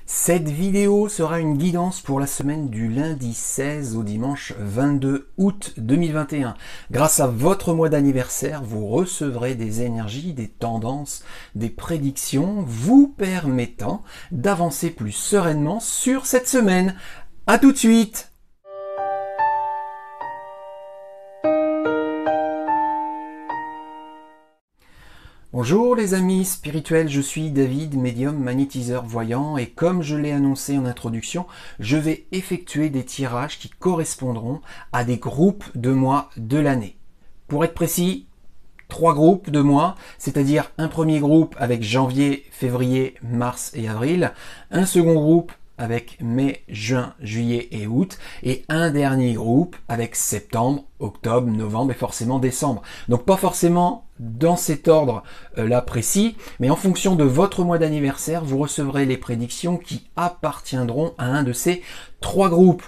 Cette vidéo sera une guidance pour la semaine du lundi 16 au dimanche 22 août 2021. Grâce à votre mois d'anniversaire, vous recevrez des énergies, des tendances, des prédictions vous permettant d'avancer plus sereinement sur cette semaine. À tout de suite! Bonjour les amis spirituels, je suis David, médium, magnétiseur, voyant, et comme je l'ai annoncé en introduction, je vais effectuer des tirages qui correspondront à des groupes de mois de l'année. Pour être précis, 3 groupes de mois, c'est-à-dire un premier groupe avec janvier, février, mars et avril, un second groupe avec mai, juin, juillet et août, et un dernier groupe avec septembre, octobre, novembre et forcément décembre. Donc pas forcément dans cet ordre là précis, mais en fonction de votre mois d'anniversaire, vous recevrez les prédictions qui appartiendront à un de ces 3 groupes.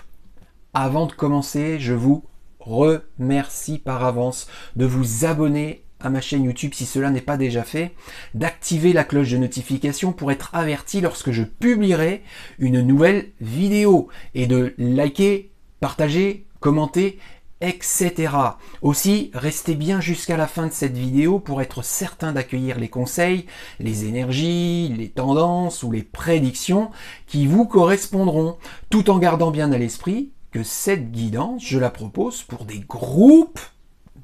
Avant de commencer, je vous remercie par avance de vous abonner à ma chaîne YouTube si cela n'est pas déjà fait, d'activer la cloche de notification pour être averti lorsque je publierai une nouvelle vidéo et de liker, partager, commenter, etc. Aussi, restez bien jusqu'à la fin de cette vidéo pour être certain d'accueillir les conseils, les énergies, les tendances ou les prédictions qui vous correspondront, tout en gardant bien à l'esprit que cette guidance, je la propose pour des groupes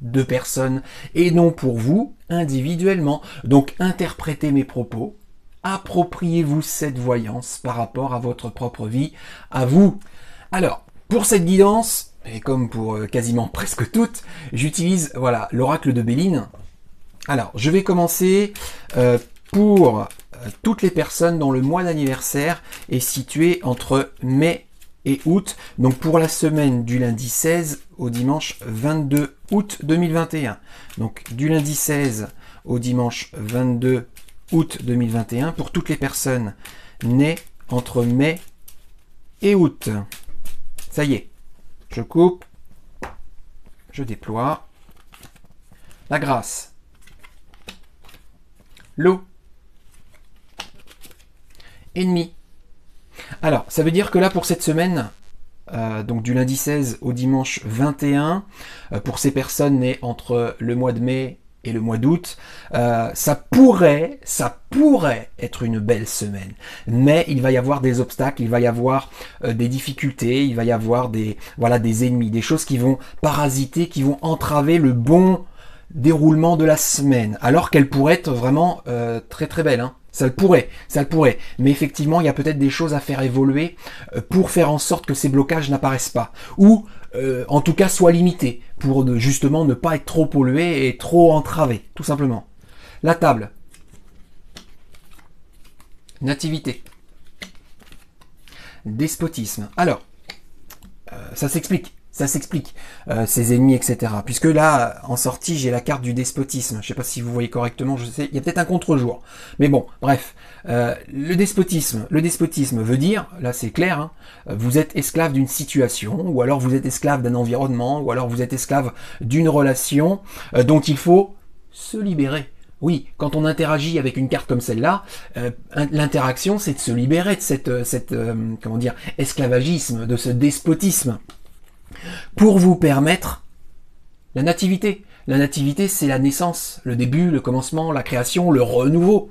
de personnes et non pour vous individuellement. Donc interprétez mes propos, appropriez-vous cette voyance par rapport à votre propre vie, à vous. Alors, pour cette guidance, et comme pour quasiment presque toutes, j'utilise l'oracle de Béline. Alors, je vais commencer pour toutes les personnes dont le mois d'anniversaire est situé entre mai et août, donc pour la semaine du lundi 16 au dimanche 22 août 2021. Donc du lundi 16 au dimanche 22 août 2021 pour toutes les personnes nées entre mai et août. Ça y est, je coupe, je déploie. La grâce, l'eau, ennemi. Alors, ça veut dire que là, pour cette semaine, donc du lundi 16 au dimanche 21, pour ces personnes nées entre le mois de mai et le mois d'août, ça pourrait être une belle semaine. Mais il va y avoir des obstacles, il va y avoir des difficultés, il va y avoir des ennemis, des choses qui vont parasiter, qui vont entraver le bon déroulement de la semaine, alors qu'elle pourrait être vraiment très très belle, hein. Ça le pourrait. Mais effectivement, il y a peut-être des choses à faire évoluer pour faire en sorte que ces blocages n'apparaissent pas. Ou, en tout cas, soient limités pour justement ne pas être trop pollués et trop entravés, tout simplement. La table. Nativité. Despotisme. Alors, ça s'explique. Ces ennemis, etc. Puisque là, en sortie, j'ai la carte du despotisme. Je ne sais pas si vous voyez correctement, je sais, il y a peut-être un contre-jour. Mais bon, bref. Le despotisme veut dire, là c'est clair, hein, vous êtes esclave d'une situation, ou alors vous êtes esclave d'un environnement, ou alors vous êtes esclave d'une relation dont il faut se libérer. Oui, quand on interagit avec une carte comme celle-là, l'interaction, c'est de se libérer de cette esclavagisme, de ce despotisme. Pour vous permettre la nativité. La nativité, c'est la naissance, le début, le commencement, la création, le renouveau.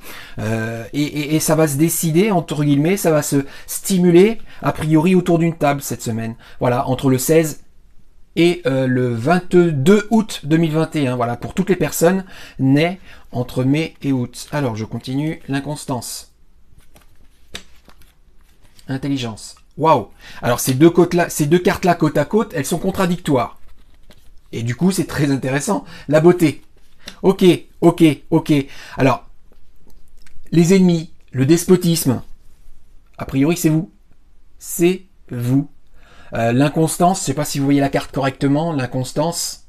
Et ça va se décider, entre guillemets, ça va se stimuler, a priori, autour d'une table cette semaine. Voilà, entre le 16 et le 22 août 2021. Voilà, pour toutes les personnes nées entre mai et août. Alors, je continue. L'inconstance. Intelligence. Waouh! Alors ces deux cartes-là côte à côte, elles sont contradictoires. Et du coup, c'est très intéressant. La beauté. Ok. Alors, les ennemis, le despotisme, a priori c'est vous. C'est vous. L'inconstance, je ne sais pas si vous voyez la carte correctement, l'inconstance,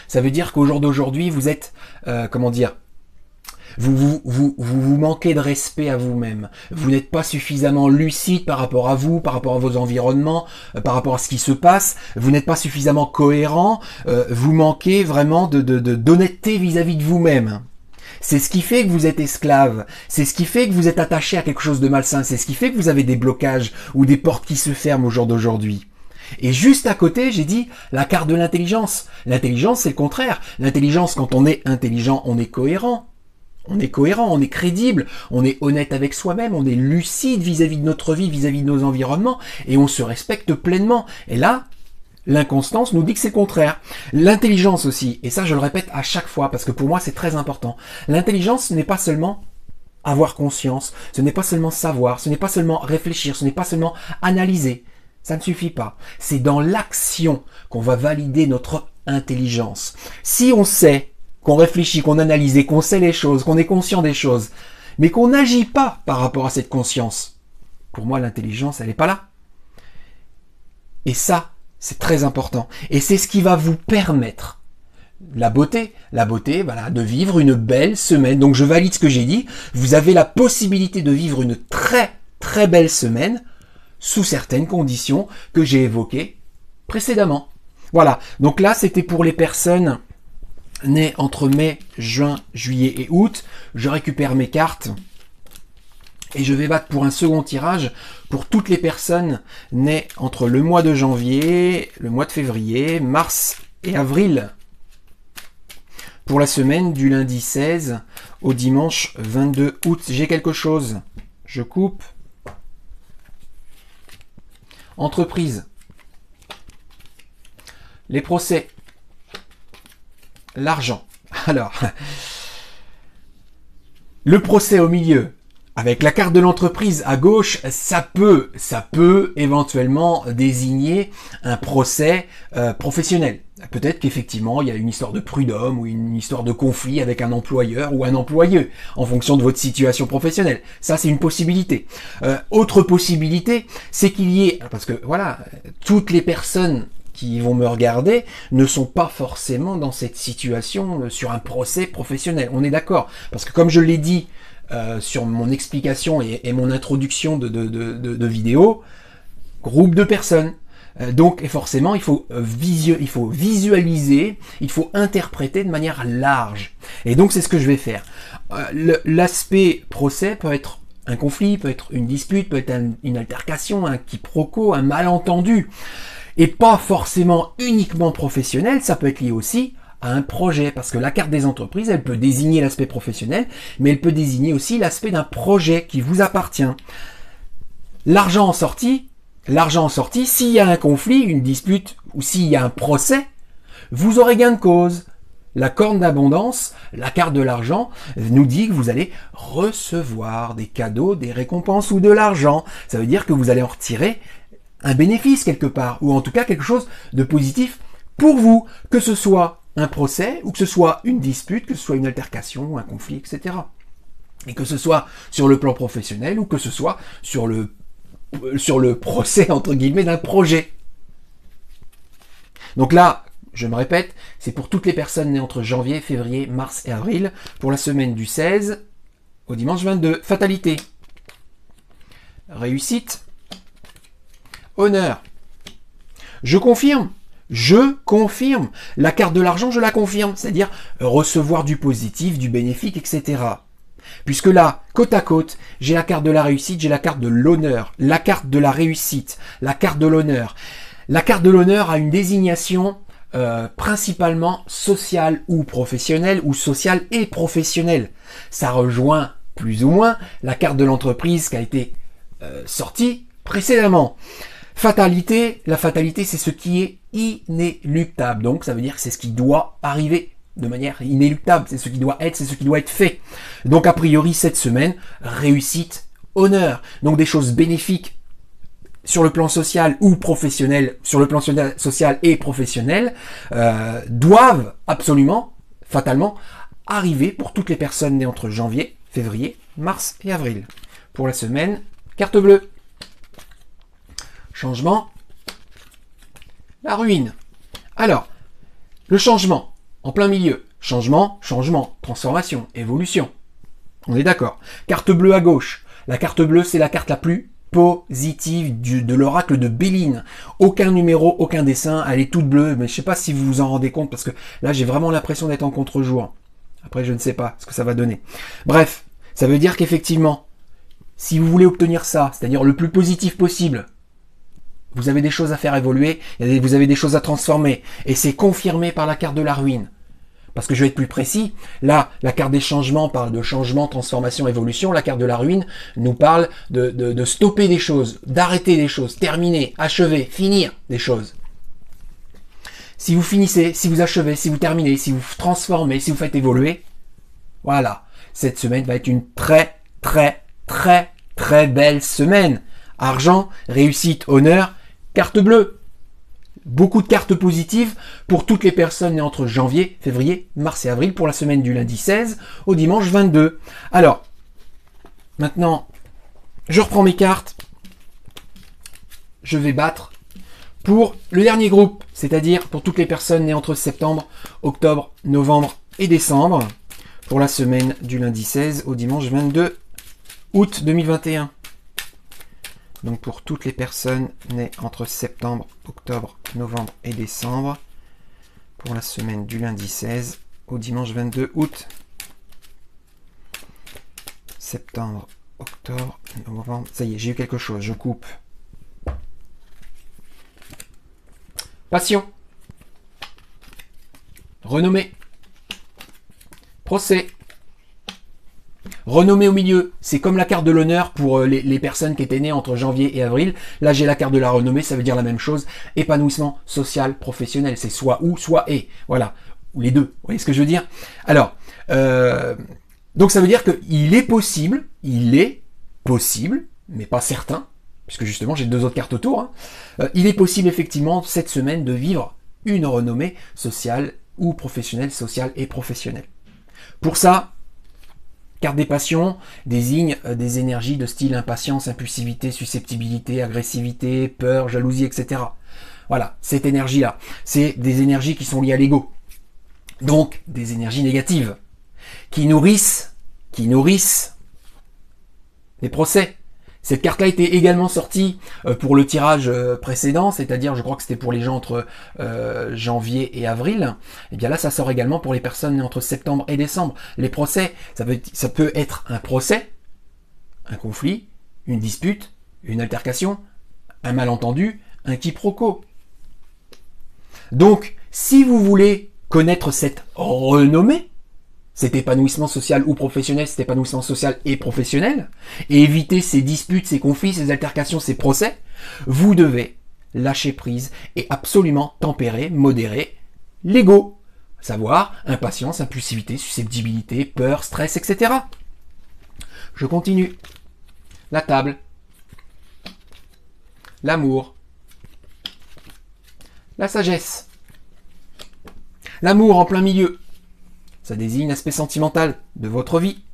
ça veut dire qu'au jour d'aujourd'hui, vous êtes, vous manquez de respect à vous-même. Vous n'êtes pas suffisamment lucide par rapport à vous, par rapport à vos environnements, par rapport à ce qui se passe. Vous n'êtes pas suffisamment cohérent. Vous manquez vraiment d'honnêteté vis-à-vis de vous-même. C'est ce qui fait que vous êtes esclave. C'est ce qui fait que vous êtes attaché à quelque chose de malsain. C'est ce qui fait que vous avez des blocages ou des portes qui se ferment au jour d'aujourd'hui. Et juste à côté, j'ai dit la carte de l'intelligence. L'intelligence, c'est le contraire. L'intelligence, quand on est intelligent, on est cohérent. On est cohérent, on est crédible, on est honnête avec soi-même, on est lucide vis-à-vis de notre vie, vis-à-vis de nos environnements, et on se respecte pleinement. Et là, l'inconstance nous dit que c'est le contraire. L'intelligence aussi, et ça je le répète à chaque fois, parce que pour moi c'est très important. L'intelligence, ce n'est pas seulement avoir conscience, ce n'est pas seulement savoir, ce n'est pas seulement réfléchir, ce n'est pas seulement analyser. Ça ne suffit pas. C'est dans l'action qu'on va valider notre intelligence. Si on sait qu'on réfléchit, qu'on analyse et qu'on sait les choses, qu'on est conscient des choses, mais qu'on n'agit pas par rapport à cette conscience, pour moi, l'intelligence, elle n'est pas là. Et ça, c'est très important. Et c'est ce qui va vous permettre la beauté, voilà, de vivre une belle semaine. Donc, je valide ce que j'ai dit. Vous avez la possibilité de vivre une très, très belle semaine sous certaines conditions que j'ai évoquées précédemment. Voilà. Donc là, c'était pour les personnes né entre mai, juin, juillet et août. Je récupère mes cartes et je vais battre pour un second tirage pour toutes les personnes nées entre le mois de janvier, le mois de février, mars et avril. Pour la semaine du lundi 16 au dimanche 22 août. J'ai quelque chose. Je coupe. Entreprise. Les procès. L'argent. Alors, le procès au milieu, avec la carte de l'entreprise à gauche, ça peut éventuellement désigner un procès professionnel. Peut-être qu'effectivement, il y a une histoire de prud'homme ou une histoire de conflit avec un employeur ou un employé, en fonction de votre situation professionnelle. Ça, c'est une possibilité. Autre possibilité, c'est qu'il y ait, parce que voilà, toutes les personnes qui vont me regarder ne sont pas forcément dans cette situation sur un procès professionnel. On est d'accord. Parce que comme je l'ai dit sur mon explication et mon introduction de vidéo, groupe de personnes. Donc forcément, il faut visualiser, il faut interpréter de manière large. Et donc c'est ce que je vais faire. L'aspect procès peut être un conflit, peut être une dispute, peut être une altercation, un quiproquo, un malentendu. Et pas forcément uniquement professionnel, ça peut être lié aussi à un projet, parce que la carte des entreprises, elle peut désigner l'aspect professionnel, mais elle peut désigner aussi l'aspect d'un projet qui vous appartient. L'argent en sortie, s'il y a un conflit, une dispute, ou s'il y a un procès, vous aurez gain de cause. La corne d'abondance, la carte de l'argent, nous dit que vous allez recevoir des cadeaux, des récompenses ou de l'argent. Ça veut dire que vous allez en retirer un bénéfice quelque part, ou en tout cas quelque chose de positif pour vous, que ce soit un procès, ou que ce soit une dispute, que ce soit une altercation, un conflit, etc. Et que ce soit sur le plan professionnel, ou que ce soit sur le procès, entre guillemets, d'un projet. Donc là, je me répète, c'est pour toutes les personnes nées entre janvier, février, mars et avril, pour la semaine du 16 au dimanche 22. Fatalité. Réussite. Honneur. Je confirme. La carte de l'argent, je la confirme. C'est-à-dire recevoir du positif, du bénéfique, etc. Puisque là, côte à côte, j'ai la carte de la réussite, j'ai la carte de l'honneur, la carte de la réussite, la carte de l'honneur. La carte de l'honneur a une désignation principalement sociale ou professionnelle, ou sociale et professionnelle. Ça rejoint plus ou moins la carte de l'entreprise qui a été sortie précédemment. Fatalité, la fatalité, c'est ce qui est inéluctable. Donc, ça veut dire que c'est ce qui doit arriver de manière inéluctable. C'est ce qui doit être, c'est ce qui doit être fait. Donc, a priori, cette semaine, réussite, honneur. Donc, des choses bénéfiques sur le plan social ou professionnel, sur le plan social et professionnel, doivent absolument, fatalement, arriver pour toutes les personnes nées entre janvier, février, mars et avril. Pour la semaine, carte bleue. Changement, la ruine. Alors, le changement, en plein milieu. Changement, transformation, évolution. On est d'accord. Carte bleue à gauche. La carte bleue, c'est la carte la plus positive de l'oracle de Béline. Aucun numéro, aucun dessin, elle est toute bleue, mais je ne sais pas si vous vous en rendez compte, parce que là, j'ai vraiment l'impression d'être en contre-jour. Après, je ne sais pas ce que ça va donner. Bref, ça veut dire qu'effectivement, si vous voulez obtenir ça, c'est-à-dire le plus positif possible, vous avez des choses à faire évoluer, vous avez des choses à transformer. Et c'est confirmé par la carte de la ruine. Parce que je vais être plus précis, là, la carte des changements parle de changement, transformation, évolution. La carte de la ruine nous parle de stopper des choses, d'arrêter des choses, terminer, achever, finir des choses. Si vous finissez, si vous achevez, si vous terminez, si vous transformez, si vous faites évoluer, voilà, cette semaine va être une très, très, très, très belle semaine. Argent, réussite, honneur, carte bleue. Beaucoup de cartes positives pour toutes les personnes nées entre janvier, février, mars et avril pour la semaine du lundi 16 au dimanche 22. Alors, maintenant, je reprends mes cartes. Je vais battre pour le dernier groupe, c'est-à-dire pour toutes les personnes nées entre septembre, octobre, novembre et décembre pour la semaine du lundi 16 au dimanche 22 août 2021. Donc pour toutes les personnes nées entre septembre, octobre, novembre et décembre, pour la semaine du lundi 16 au dimanche 22 août. Septembre, octobre, novembre. Ça y est, j'ai eu quelque chose, je coupe. Passion. Renommée. Procès. Renommée au milieu, c'est comme la carte de l'honneur pour les personnes qui étaient nées entre janvier et avril. Là, j'ai la carte de la renommée, ça veut dire la même chose. Épanouissement social, professionnel, c'est soit ou, soit et. Voilà, ou les deux, vous voyez ce que je veux dire? Alors, donc ça veut dire qu'il est possible, mais pas certain, puisque justement j'ai deux autres cartes autour, hein, il est possible effectivement cette semaine de vivre une renommée sociale ou professionnelle, sociale et professionnelle. Pour ça, carte des passions désigne des énergies de style impatience, impulsivité, susceptibilité, agressivité, peur, jalousie, etc. Voilà, cette énergie-là, c'est des énergies qui sont liées à l'ego. Donc, des énergies négatives qui nourrissent les procès. Cette carte-là était également sortie pour le tirage précédent, c'est-à-dire je crois que c'était pour les gens entre janvier et avril. Et bien là, ça sort également pour les personnes entre septembre et décembre. Les procès, ça peut être un procès, un conflit, une dispute, une altercation, un malentendu, un quiproquo. Donc, si vous voulez connaître cette renommée, cet épanouissement social ou professionnel, cet épanouissement social et professionnel, et éviter ces disputes, ces conflits, ces altercations, ces procès, vous devez lâcher prise et absolument tempérer, modérer l'ego, à savoir impatience, impulsivité, susceptibilité, peur, stress, etc. Je continue. La table, l'amour, la sagesse, l'amour en plein milieu. Ça désigne l'aspect sentimental de votre vie.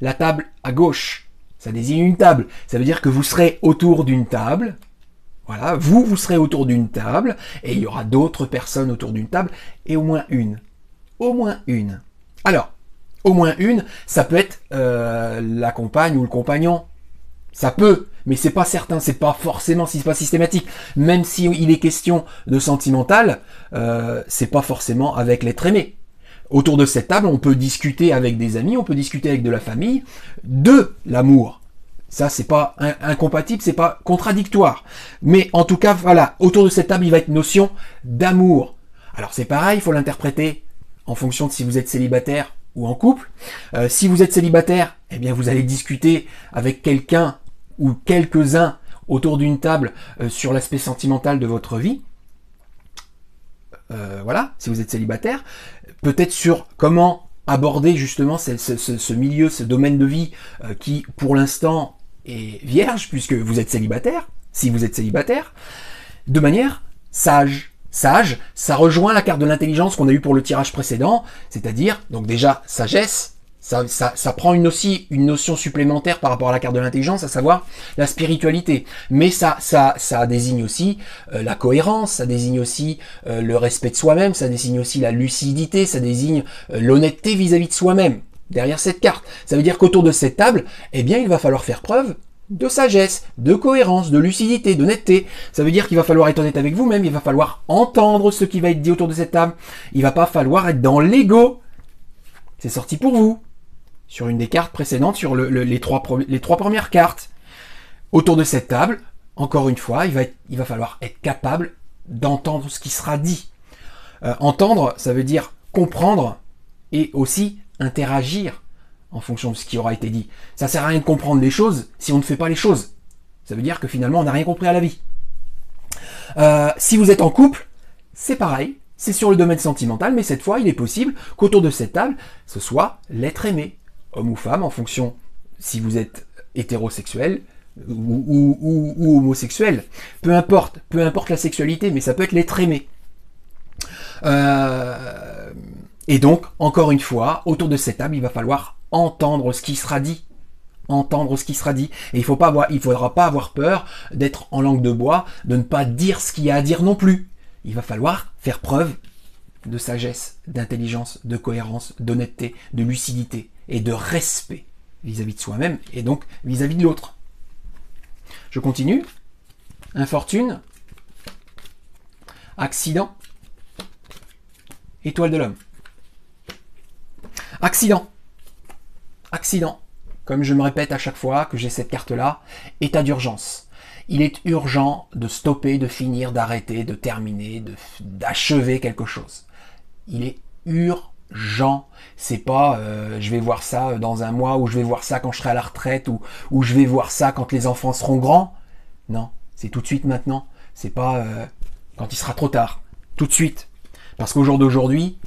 La table à gauche, ça désigne une table. Ça veut dire que vous serez autour d'une table. Voilà, vous serez autour d'une table et il y aura d'autres personnes autour d'une table et au moins une. Au moins une. Alors, au moins une, ça peut être la compagne ou le compagnon. Ça peut, mais c'est pas certain, c'est pas forcément, c'est pas systématique. Même si il est question de sentimental, c'est pas forcément avec l'être aimé. Autour de cette table, on peut discuter avec des amis, on peut discuter avec de la famille, de l'amour. Ça, c'est pas incompatible, c'est pas contradictoire. Mais en tout cas, voilà, autour de cette table, il va être notion d'amour. Alors c'est pareil, il faut l'interpréter en fonction de si vous êtes célibataire ou en couple. Si vous êtes célibataire, eh bien vous allez discuter avec quelqu'un ou quelques-uns autour d'une table sur l'aspect sentimental de votre vie. Voilà, si vous êtes célibataire, peut-être sur comment aborder justement ce milieu, ce domaine de vie qui, pour l'instant, est vierge, puisque vous êtes célibataire, si vous êtes célibataire, de manière sage. Sage, ça rejoint la carte de l'intelligence qu'on a eue pour le tirage précédent, c'est-à-dire, donc déjà, sagesse, ça prend aussi une notion supplémentaire par rapport à la carte de l'intelligence, à savoir la spiritualité. Mais ça désigne aussi la cohérence, ça désigne aussi le respect de soi-même, ça désigne aussi la lucidité, ça désigne l'honnêteté vis-à-vis de soi-même. Derrière cette carte, ça veut dire qu'autour de cette table, eh bien, il va falloir faire preuve de sagesse, de cohérence, de lucidité, d'honnêteté. Ça veut dire qu'il va falloir être honnête avec vous-même, il va falloir entendre ce qui va être dit autour de cette table. Il va pas falloir être dans l'ego. c'est sorti pour vous. Sur une des cartes précédentes, sur les trois premières cartes. Autour de cette table, encore une fois, il va falloir être capable d'entendre ce qui sera dit. Entendre, ça veut dire comprendre et aussi interagir en fonction de ce qui aura été dit. Ça sert à rien de comprendre les choses si on ne fait pas les choses. Ça veut dire que finalement, on n'a rien compris à la vie. Si vous êtes en couple, c'est pareil. C'est sur le domaine sentimental, mais cette fois, il est possible qu'autour de cette table, ce soit l'être aimé, homme ou femme, en fonction si vous êtes hétérosexuel ou homosexuel. Peu importe la sexualité, mais ça peut être l'être aimé. Et donc, encore une fois, autour de cette table, il va falloir entendre ce qui sera dit. Entendre ce qui sera dit. Et il faudra pas avoir peur d'être en langue de bois, de ne pas dire ce qu'il y a à dire non plus. Il va falloir faire preuve de sagesse, d'intelligence, de cohérence, d'honnêteté, de lucidité et de respect vis-à-vis de soi-même et donc vis-à-vis de l'autre. Je continue. Infortune. Accident. Étoile de l'homme. Accident. Accident. Comme je me répète à chaque fois que j'ai cette carte-là, état d'urgence. Il est urgent de stopper, de finir, d'arrêter, de terminer, d'achever quelque chose. Il est urgent. C'est pas je vais voir ça dans un mois, ou je vais voir ça quand je serai à la retraite, ou je vais voir ça quand les enfants seront grands. Non, c'est tout de suite maintenant. C'est pas quand il sera trop tard. Tout de suite. Parce qu'au jour d'aujourd'hui,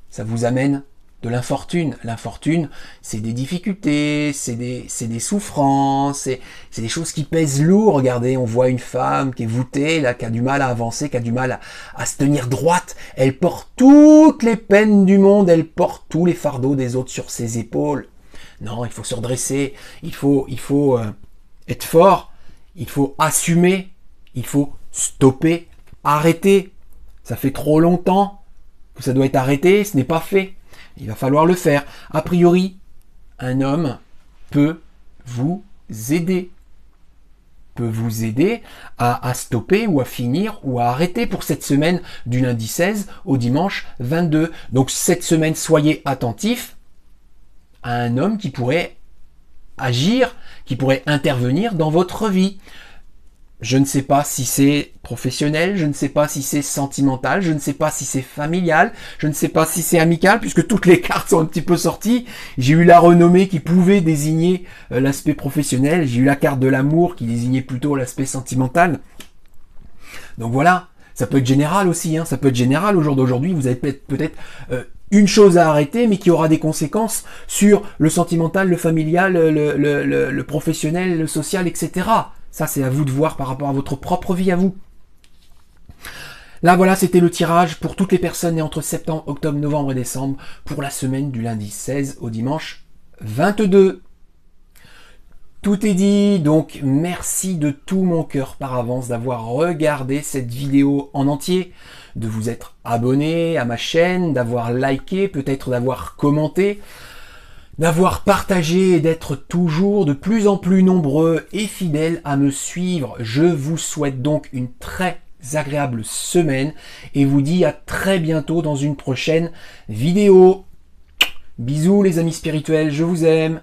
ça vous amène de l'infortune. L'infortune, c'est des difficultés, c'est des souffrances, c'est des choses qui pèsent lourd. Regardez, on voit une femme qui est voûtée, là, qui a du mal à avancer, qui a du mal à se tenir droite. Elle porte toutes les peines du monde, elle porte tous les fardeaux des autres sur ses épaules. Non, il faut se redresser, il faut être fort, il faut assumer, il faut stopper, arrêter. Ça fait trop longtemps que ça doit être arrêté, ce n'est pas fait. Il va falloir le faire. A priori, un homme peut vous aider. Peut vous aider à stopper ou à finir ou à arrêter pour cette semaine du lundi 16 au dimanche 22. Donc cette semaine, soyez attentifs à un homme qui pourrait agir, qui pourrait intervenir dans votre vie. Je ne sais pas si c'est professionnel, je ne sais pas si c'est sentimental, je ne sais pas si c'est familial, je ne sais pas si c'est amical, puisque toutes les cartes sont un petit peu sorties. J'ai eu la renommée qui pouvait désigner l'aspect professionnel, j'ai eu la carte de l'amour qui désignait plutôt l'aspect sentimental. Donc voilà, ça peut être général aussi, hein, ça peut être général au jour d'aujourd'hui, vous avez peut-être une chose à arrêter, mais qui aura des conséquences sur le sentimental, le familial, le professionnel, le social, etc. Ça, c'est à vous de voir par rapport à votre propre vie à vous. Là, voilà, c'était le tirage pour toutes les personnes nées entre septembre, octobre, novembre et décembre pour la semaine du lundi 16 au dimanche 22. Tout est dit, donc merci de tout mon cœur par avance d'avoir regardé cette vidéo en entier, de vous être abonné à ma chaîne, d'avoir liké, peut-être d'avoir commenté, d'avoir partagé et d'être toujours de plus en plus nombreux et fidèles à me suivre. Je vous souhaite donc une très agréable semaine et vous dis à très bientôt dans une prochaine vidéo. Bisous les amis spirituels, je vous aime.